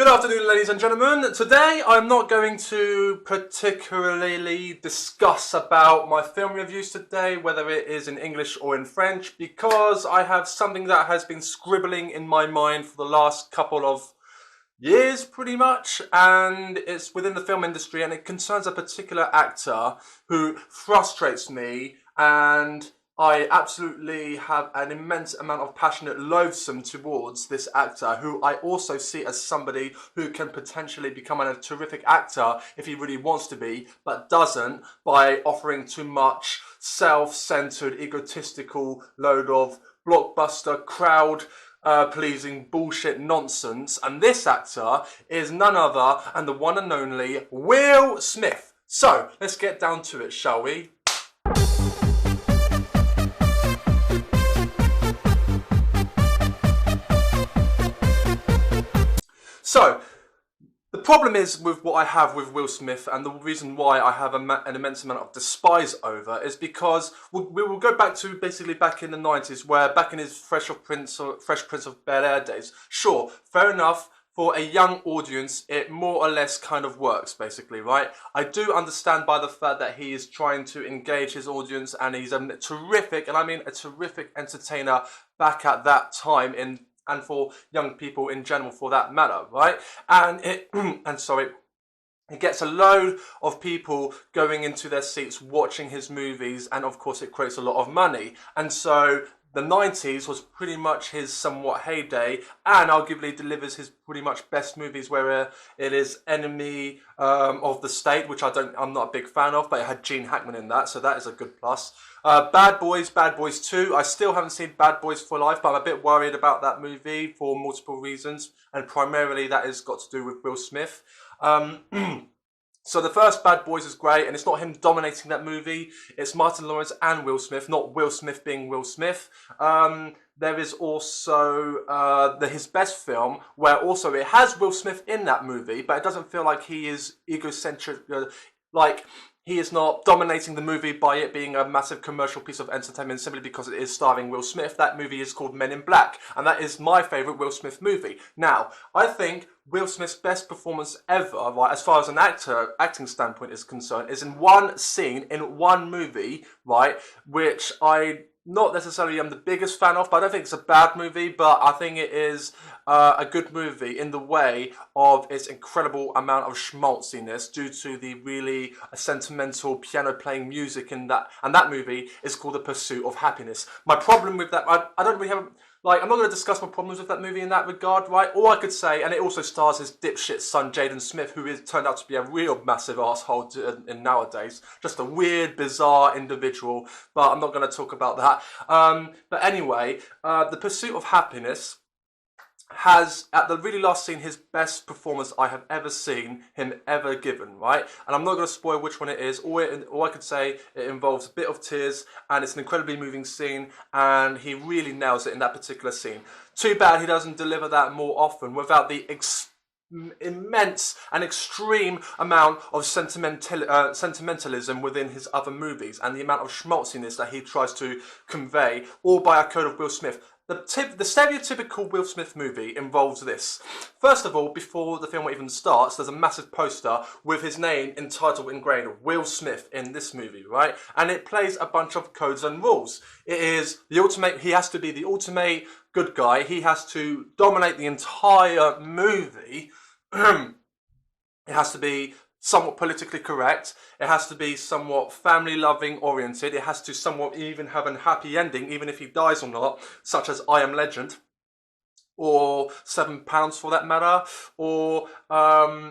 Good afternoon, ladies and gentlemen. Today I'm not going to particularly discuss about my film reviews today, whether it is in English or in French, because I have something that has been scribbling in my mind for the last couple of years, pretty much, and it's within the film industry, and it concerns a particular actor who frustrates me, and I absolutely have an immense amount of passionate loathsome towards this actor, who I also see as somebody who can potentially become a terrific actor if he really wants to be, but doesn't, by offering too much self-centered, egotistical load of blockbuster crowd pleasing bullshit nonsense. And this actor is none other than the one and only Will Smith. So let's get down to it, shall we? So, the problem is with what I have with Will Smith, and the reason why I have an immense amount of despise over, is because we will go back to basically back in the 90s, where back in his Fresh Prince of Bel-Air days, sure, fair enough, for a young audience, it more or less kind of works, basically, right? I do understand by the fact that he is trying to engage his audience, and he's a terrific, and I mean a terrific entertainer back at that time and for young people in general, for that matter, right? And it gets a load of people going into their seats watching his movies, and of course it creates a lot of money. And so the 90s was pretty much his somewhat heyday, and arguably delivers his pretty much best movies, where it is Enemy of the State, which I'm not a big fan of, but it had Gene Hackman in that, so that is a good plus. Bad Boys 2. I still haven't seen Bad Boys for Life, but I'm a bit worried about that movie for multiple reasons, and primarily that has got to do with Will Smith. So the first Bad Boys is great, and it's not him dominating that movie. It's Martin Lawrence and Will Smith, not Will Smith being Will Smith. There is also his best film, where also it has Will Smith in that movie, but it doesn't feel like he is egocentric, like he is not dominating the movie by it being a massive commercial piece of entertainment simply because it is starring Will Smith. That movie is called Men in Black, and that is my favourite Will Smith movie. Now, I think Will Smith's best performance ever, right, as far as an acting standpoint is concerned, is in one scene, in one movie, right, which I not necessarily am the biggest fan of, but I don't think it's a bad movie, but I think it is a good movie in the way of its incredible amount of schmaltziness due to the really sentimental piano playing music in that, and that movie is called The Pursuit of Happiness. My problem with that, I don't really have, like, I'm not going to discuss my problems with that movie in that regard, right? All I could say, and it also stars his dipshit son, Jaden Smith, who is turned out to be a real massive asshole in nowadays. Just a weird, bizarre individual, but I'm not going to talk about that. But anyway, The Pursuit of Happiness has, at the really last scene, his best performance I have ever seen him ever given, right? And I'm not going to spoil which one it is. All I could say, it involves a bit of tears, and it's an incredibly moving scene, and he really nails it in that particular scene. Too bad he doesn't deliver that more often without the immense and extreme amount of sentimentalism within his other movies, and the amount of schmaltziness that he tries to convey, all by a code of Will Smith. The stereotypical Will Smith movie involves this. First of all, before the film even starts, there's a massive poster with his name entitled engraved, Will Smith, in this movie, right? And it plays a bunch of codes and rules. It is the ultimate, he has to be the ultimate good guy. He has to dominate the entire movie. It has to be somewhat politically correct. It has to be somewhat family-loving oriented. It has to somewhat even have a happy ending, even if he dies or not, such as I Am Legend, or £7 for that matter, or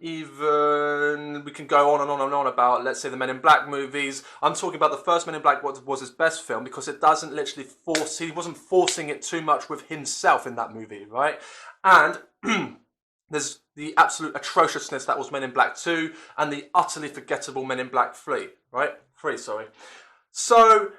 even, we can go on and on and on about, let's say, the Men in Black movies. I'm talking about the first Men in Black, what was his best film, because it doesn't literally force, he wasn't forcing it too much with himself in that movie, right? And there's the absolute atrociousness that was Men in Black 2, and the utterly forgettable Men in Black 3, right? 3, sorry. So,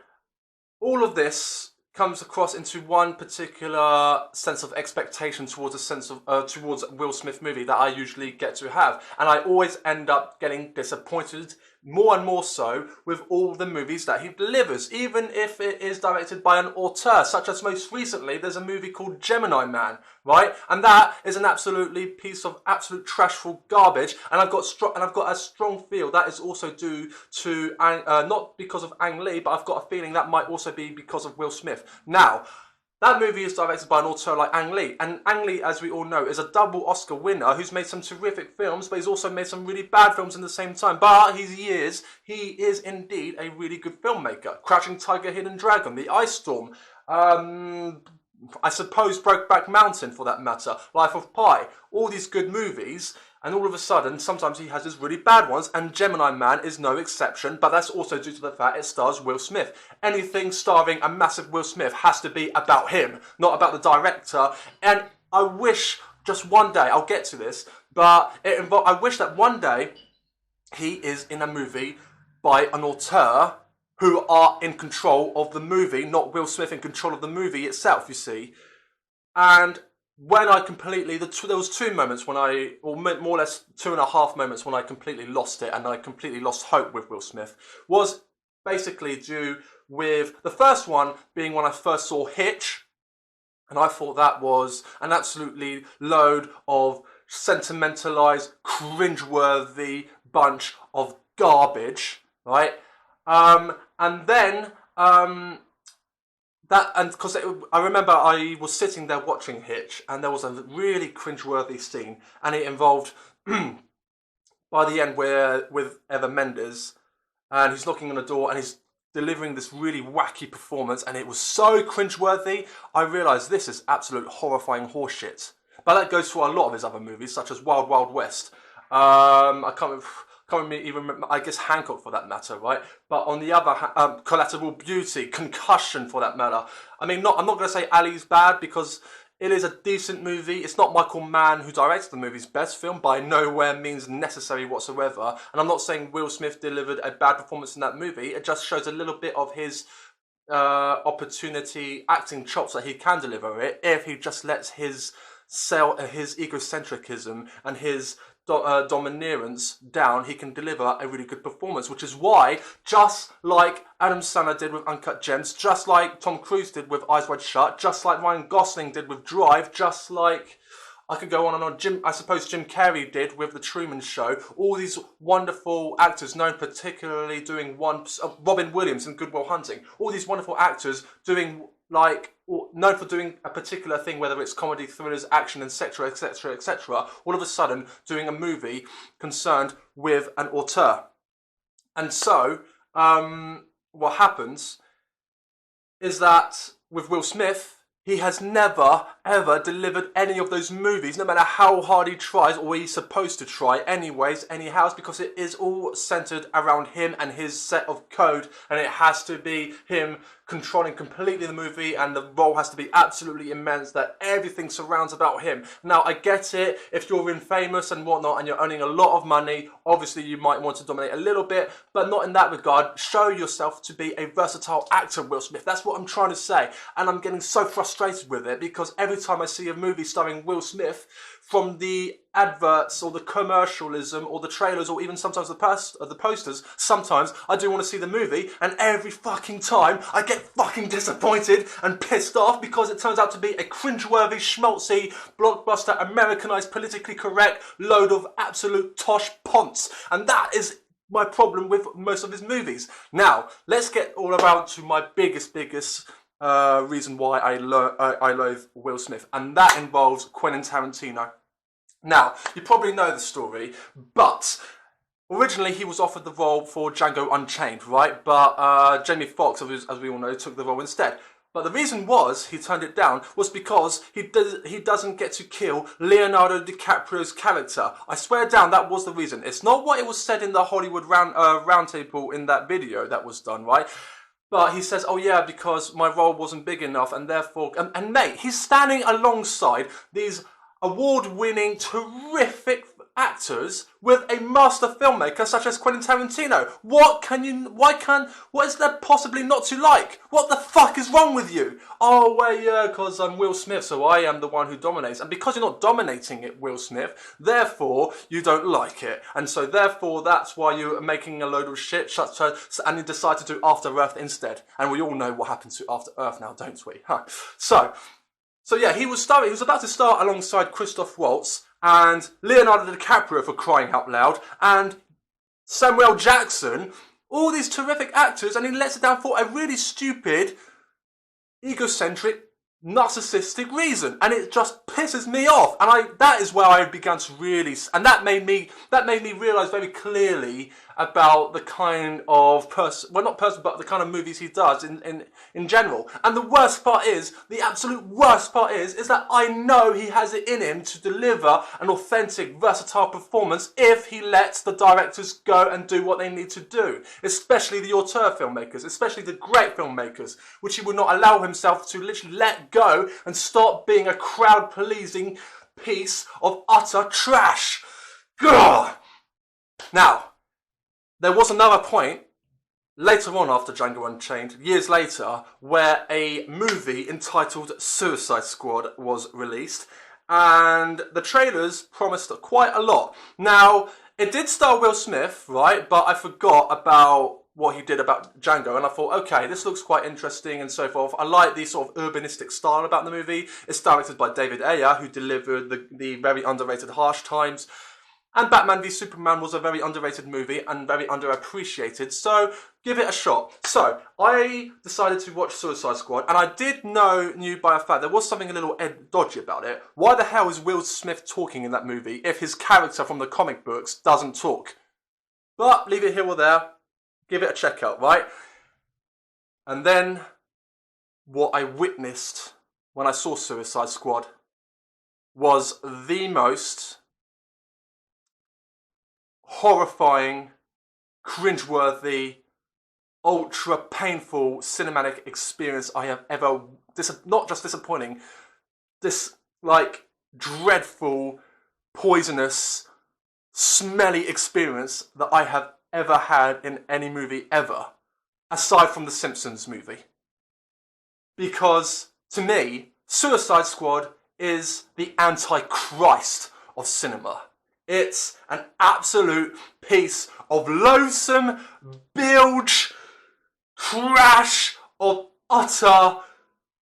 all of this comes across into one particular sense of expectation towards a sense of towards Will Smith movie that I usually get to have, and I always end up getting disappointed more and more so with all the movies that he delivers, even if it is directed by an auteur, such as most recently there's a movie called Gemini Man, right? And that is an absolutely piece of absolute trashful garbage, and I've got a strong feel that is also due to not because of Ang Lee, but I've got a feeling that might also be because of Will Smith. Now, that movie is directed by an auteur like Ang Lee, and Ang Lee, as we all know, is a double Oscar winner who's made some terrific films, but he's also made some really bad films in the same time. But he is indeed a really good filmmaker. Crouching Tiger, Hidden Dragon, The Ice Storm, I suppose Brokeback Mountain for that matter, Life of Pi, all these good movies, and all of a sudden, sometimes he has his really bad ones, and Gemini Man is no exception, but that's also due to the fact it stars Will Smith. Anything starring a massive Will Smith has to be about him, not about the director, and I wish just one day, I'll get to this, but I wish that one day he is in a movie by an auteur who are in control of the movie, not Will Smith in control of the movie itself, you see. And when I completely, there was two moments when or more or less 2.5 moments when I completely lost it and I completely lost hope with Will Smith, was basically due with the first one being when I first saw Hitch, and I thought that was an absolutely load of sentimentalized, cringeworthy bunch of garbage, right? And then, because I remember I was sitting there watching Hitch, and there was a really cringeworthy scene, and it involved, by the end, with Eva Mendes, and he's knocking on the door, and he's delivering this really wacky performance, and it was so cringeworthy, I realised this is absolute horrifying horseshit. But that goes for a lot of his other movies, such as Wild Wild West. I can't even remember, I guess Hancock for that matter, right? But on the other hand, Collateral Beauty, Concussion for that matter. I mean, I'm not going to say Ali's bad, because it is a decent movie. It's not Michael Mann, who directed the movie's best film, by nowhere means necessary whatsoever. And I'm not saying Will Smith delivered a bad performance in that movie. It just shows a little bit of his opportunity acting chops that he can deliver it if he just lets his egocentricism and his domineerance down. He can deliver a really good performance, which is why, just like Adam Sandler did with Uncut Gems, just like Tom Cruise did with Eyes Wide Shut, just like Ryan Gosling did with Drive, just like I could go on and on. I suppose Jim Carrey did with The Truman Show. All these wonderful actors, known particularly doing Robin Williams in Good Will Hunting. All these wonderful actors doing known for doing a particular thing, whether it's comedy, thrillers, action, etc., etc., etc., all of a sudden doing a movie concerned with an auteur. And so, what happens is that with Will Smith, he has never, ever delivered any of those movies, no matter how hard he tries, or he's supposed to try anyways, anyhow, because it is all centered around him and his set of code, and it has to be him controlling completely the movie, and the role has to be absolutely immense, that everything surrounds about him. Now, I get it, if you're in Famous and whatnot, and you're earning a lot of money, obviously you might want to dominate a little bit, but not in that regard. Show yourself to be a versatile actor, Will Smith. That's what I'm trying to say, and I'm getting so frustrated with it, because every time I see a movie starring Will Smith, from the adverts or the commercialism or the trailers or even sometimes the posters, sometimes I do want to see the movie, and every fucking time I get fucking disappointed and pissed off because it turns out to be a cringeworthy, schmaltzy, blockbuster, Americanized, politically correct load of absolute tosh ponce. And that is my problem with most of his movies. Now, let's get all around to my biggest reason why I loathe Will Smith, and that involves Quentin Tarantino. Now, you probably know the story, but originally he was offered the role for Django Unchained, right? But Jamie Foxx, as we all know, took the role instead. But the reason he turned it down was because he doesn't get to kill Leonardo DiCaprio's character. I swear down, that was the reason. It's not what it was said in the Hollywood roundtable in that video that was done, right? But he says, oh yeah, because my role wasn't big enough, and therefore... And mate, he's standing alongside these award-winning, terrific actors with a master filmmaker such as Quentin Tarantino? What is there possibly not to like? What the fuck is wrong with you? Oh, well, yeah, because I'm Will Smith, so I am the one who dominates. And because you're not dominating it, Will Smith, therefore, you don't like it. And so, therefore, that's why you're making a load of shit, and you decide to do After Earth instead. And we all know what happened to After Earth now, don't we? Huh. So yeah, he was about to start alongside Christoph Waltz and Leonardo DiCaprio, for crying out loud, and Samuel Jackson, all these terrific actors, and he lets it down for a really stupid, egocentric, narcissistic reason, and it just pisses me off. And that is where I began to really, and that made me realise very clearly about the kind of but the kind of movies he does in general. And the absolute worst part is that I know he has it in him to deliver an authentic, versatile performance if he lets the directors go and do what they need to do, especially the auteur filmmakers, especially the great filmmakers, which he would not allow himself to literally let go and stop being a crowd-pleasing piece of utter trash. Gah! Now, there was another point later on after Django Unchained, years later, where a movie entitled Suicide Squad was released, and the trailers promised quite a lot. Now, it did star Will Smith, right, but I forgot about what he did about Django, and I thought, okay, this looks quite interesting and so forth. I like the sort of urbanistic style about the movie. It's directed by David Ayer, who delivered the very underrated Harsh Times. And Batman v Superman was a very underrated movie and very underappreciated, so give it a shot. So, I decided to watch Suicide Squad, and I knew by a fact there was something a little dodgy about it. Why the hell is Will Smith talking in that movie if his character from the comic books doesn't talk? But, leave it here or there, give it a check out, right? And then, what I witnessed when I saw Suicide Squad was the most horrifying, cringeworthy, ultra painful cinematic experience I have ever, not just disappointing, this like dreadful, poisonous, smelly experience that I have ever had in any movie ever, aside from the Simpsons movie. Because, to me, Suicide Squad is the Antichrist of cinema. It's an absolute piece of loathsome bilge, trash of utter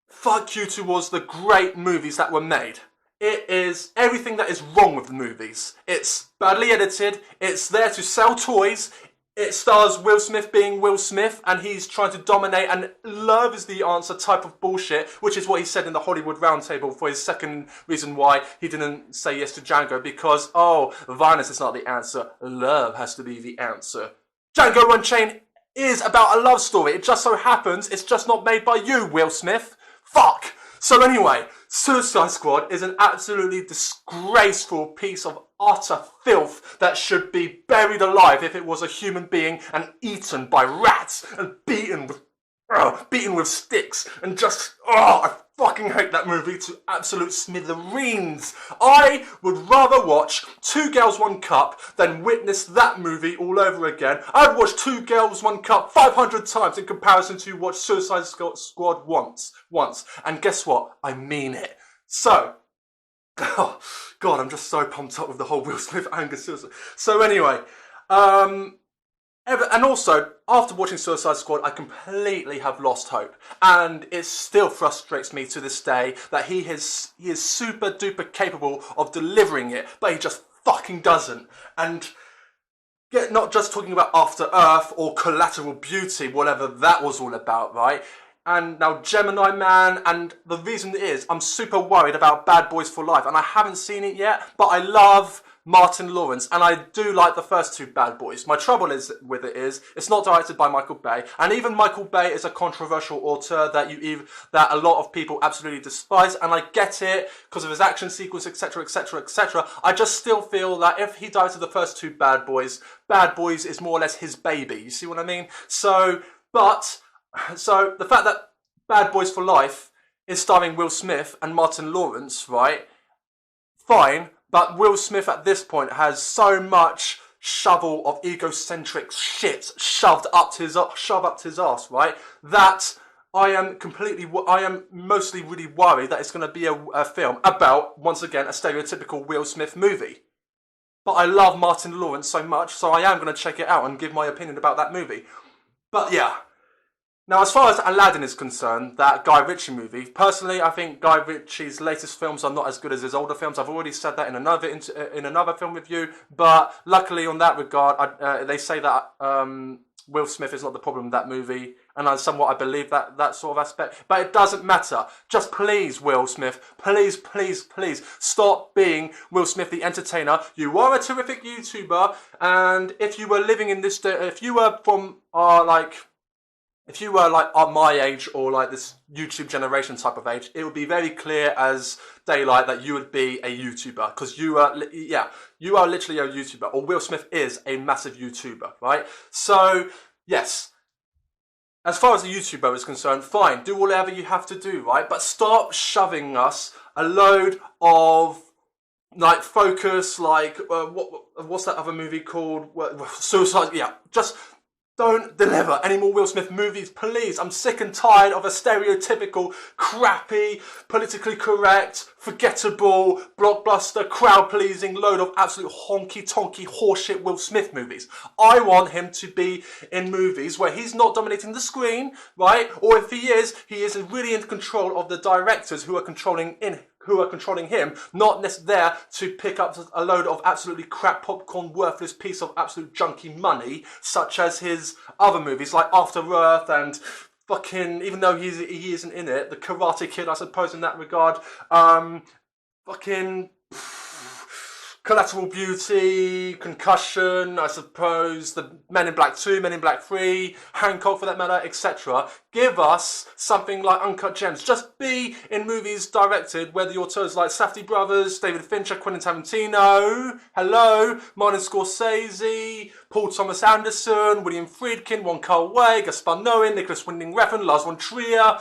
fuck you towards the great movies that were made. It is everything that is wrong with the movies. It's badly edited, it's there to sell toys, it stars Will Smith being Will Smith, and he's trying to dominate, and love is the answer type of bullshit, which is what he said in the Hollywood Roundtable for his second reason why he didn't say yes to Django, because, violence is not the answer, love has to be the answer. Django Unchained is about a love story, it just so happens it's just not made by you, Will Smith. Fuck! So anyway, Suicide Squad is an absolutely disgraceful piece of utter filth that should be buried alive if it was a human being and eaten by rats and beaten with sticks and just, I fucking hate that movie to absolute smithereens. I would rather watch Two Girls, One Cup than witness that movie all over again. I'd watch Two Girls, One Cup 500 times in comparison to watch Suicide Squad once. And guess what? I mean it. So, oh, God, I'm just so pumped up with the whole Will Smith anger suicide. So anyway, and also, after watching Suicide Squad, I completely have lost hope. And it still frustrates me to this day that he is super duper capable of delivering it, but he just fucking doesn't. And not just talking about After Earth or Collateral Beauty, whatever that was all about, right? And now Gemini Man, and the reason is I'm super worried about Bad Boys for Life, and I haven't seen it yet, but I love Martin Lawrence, and I do like the first two Bad Boys. My trouble with it is it's not directed by Michael Bay, and even Michael Bay is a controversial auteur that a lot of people absolutely despise, and I get it because of his action sequence, etc, etc, etc. I just still feel that if he directed the first two Bad Boys is more or less his baby. You see what I mean? So the fact that Bad Boys for Life is starring Will Smith and Martin Lawrence, right? Fine. But Will Smith at this point has so much shovel of egocentric shit shoved up his ass, right? That I am mostly really worried that it's going to be a film about, once again, a stereotypical Will Smith movie. But I love Martin Lawrence so much, so I am going to check it out and give my opinion about that movie. But yeah. Now, as far as Aladdin is concerned, that Guy Ritchie movie, personally, I think Guy Ritchie's latest films are not as good as his older films. I've already said that in another film review, but luckily on that regard, they say that Will Smith is not the problem in that movie, and I believe that sort of aspect. But it doesn't matter. Just please, Will Smith, please, please, please stop being Will Smith the entertainer. You are a terrific YouTuber, and if you were living in this, if you were from if you were like my age or like this YouTube generation type of age, it would be very clear as daylight that you would be a YouTuber, because you are literally a YouTuber, or Will Smith is a massive YouTuber, right? So yes, as far as the YouTuber is concerned, fine, do whatever you have to do, right? But stop shoving us a load of like focus, like what's that other movie called? Suicide. Yeah, just. Don't deliver any more Will Smith movies, please. I'm sick and tired of a stereotypical, crappy, politically correct, forgettable, blockbuster, crowd-pleasing load of absolute honky-tonky horseshit Will Smith movies. I want him to be in movies where he's not dominating the screen, right? Or if he is really in control of the directors who are controlling him, not necessarily there to pick up a load of absolutely crap popcorn, worthless piece of absolute junky money, such as his other movies like After Earth and fucking, even though he isn't in it, The Karate Kid, I suppose, in that regard, fucking Collateral Beauty, Concussion, I suppose, the Men in Black 2, Men in Black 3, Hancock for that matter, etc. Give us something like Uncut Gems. Just be in movies directed where the auteurs like Safdie Brothers, David Fincher, Quentin Tarantino, hello, Martin Scorsese, Paul Thomas Anderson, William Friedkin, Wong Kar-wai, Gaspar Noé, Nicholas Winding Refn, Lars von Trier,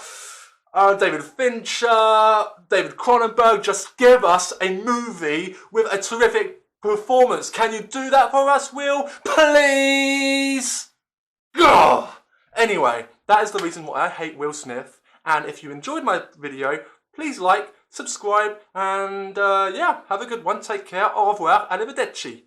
David Fincher, David Cronenberg. Just give us a movie with a terrific performance. Can you do that for us, Will? Please! Ugh. Anyway, that is the reason why I hate Will Smith. And if you enjoyed my video, please like, subscribe, and yeah, have a good one. Take care. Au revoir. Arrivederci.